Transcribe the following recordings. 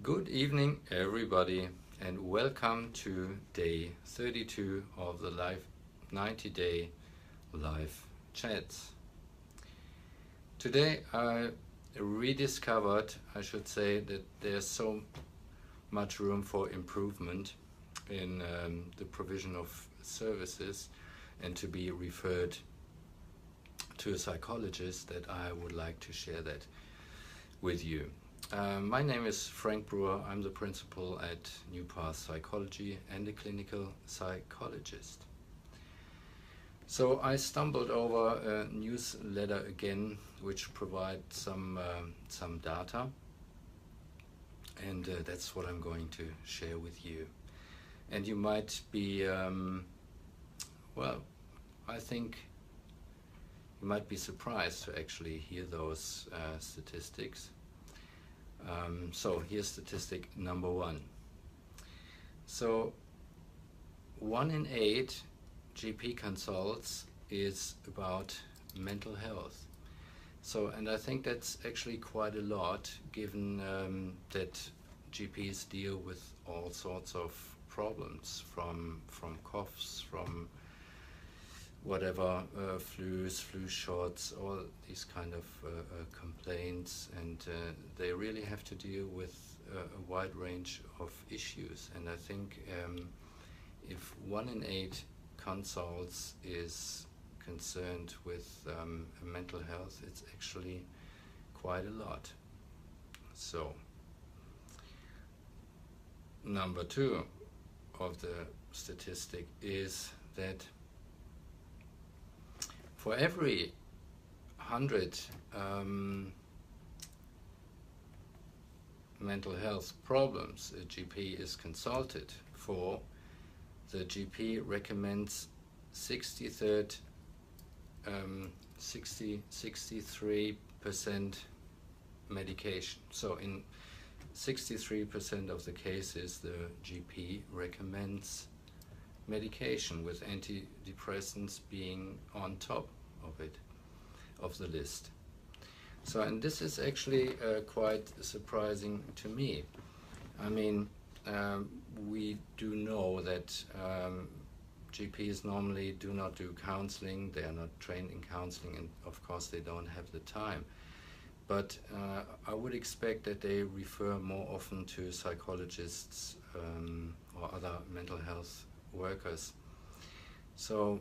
Good evening, everybody, and welcome to day 32 of the live 90-day live chats. Today I rediscovered, I should say, that there's so much room for improvement in the provision of services and to be referred to a psychologist that I would like to share that with you. My name is Frank Brewer. I'm the principal at New Path Psychology and a clinical psychologist. So I stumbled over a newsletter again, which provides some data, and that's what I'm going to share with you. And you might be, well, I think you might be surprised to actually hear those statistics. So here's statistic number 1. So 1 in 8 GP consults is about mental health. So, and I think that's actually quite a lot, given that GPs deal with all sorts of problems, from coughs, from whatever, flus, flu shots, all these kind of complaints, and they really have to deal with a wide range of issues. And I think if 1 in 8 consults is concerned with mental health, it's actually quite a lot. So, number 2 of the statistic is that for every 100 mental health problems a GP is consulted for, the GP recommends 63% medication. So in 63% of the cases, the GP recommends medication, with antidepressants being on top of it, of the list. So, and this is actually quite surprising to me. I mean, we do know that GPs normally do not do counseling. They are not trained in counseling, and of course they don't have the time. But I would expect that they refer more often to psychologists or other mental health workers. So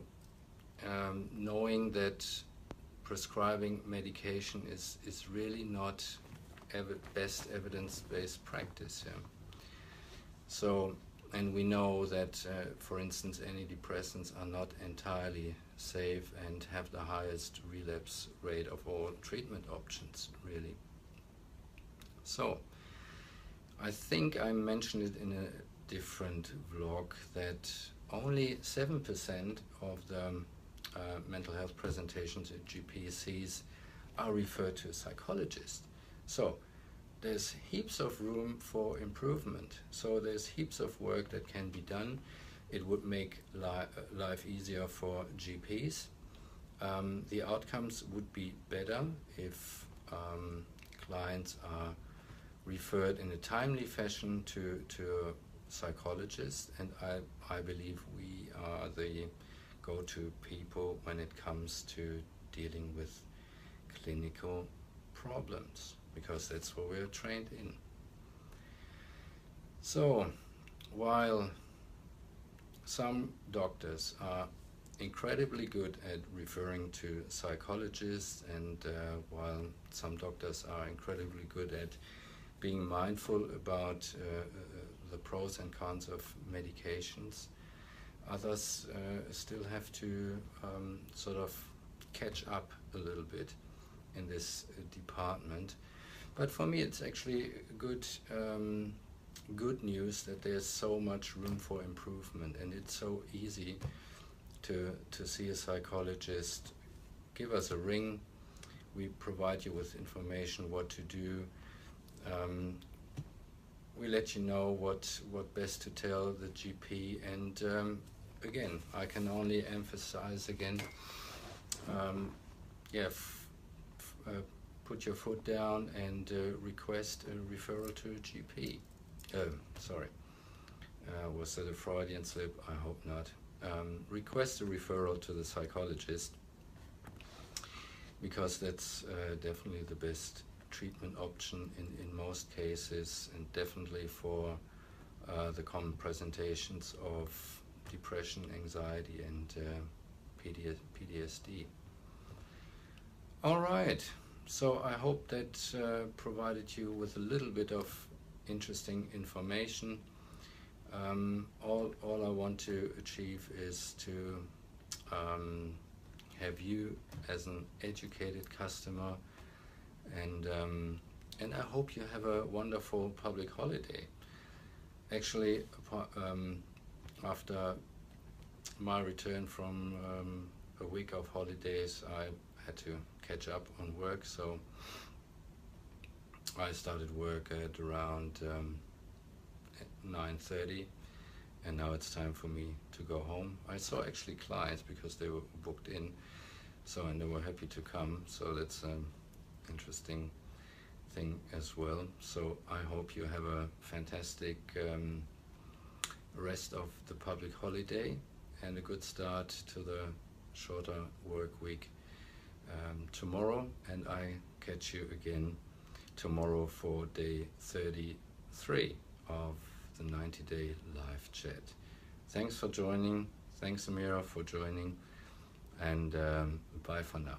knowing that prescribing medication is really not best evidence-based practice. Yeah? So, and we know that for instance antidepressants are not entirely safe and have the highest relapse rate of all treatment options, really. So I think I mentioned it in a different vlog that only 7% of the mental health presentations at GP sees are referred to a psychologist. So there's heaps of room for improvement. So there's heaps of work that can be done. It would make life easier for GPs. The outcomes would be better if clients are referred in a timely fashion to psychologists, and I believe we are the go-to people when it comes to dealing with clinical problems, because that's what we're trained in. So while some doctors are incredibly good at referring to psychologists, and while some doctors are incredibly good at being mindful about the pros and cons of medications, others still have to sort of catch up a little bit in this department. But for me it's actually good news that there's so much room for improvement, and it's so easy to see a psychologist. Give us a ring, we provide you with information what to do. We let you know what best to tell the GP, and again, I can only emphasize again, put your foot down and request a referral to a GP. Sorry, was that a Freudian slip? I hope not. Request a referral to the psychologist, because that's definitely the best treatment option in most cases, and definitely for the common presentations of depression, anxiety, and PTSD. All right, so I hope that provided you with a little bit of interesting information. All I want to achieve is to have you as an educated customer, and I hope you have a wonderful public holiday. Actually, after my return from a week of holidays, I had to catch up on work, so I started work at around 9:30, and now it's time for me to go home. I saw actually clients because they were booked in, so, and they were happy to come, so that's an interesting thing as well. So I hope you have a fantastic rest of the public holiday and a good start to the shorter work week tomorrow, and I catch you again tomorrow for day 33 of the 90-day live chat. Thanks for joining. Thanks, Amira, for joining, and bye for now.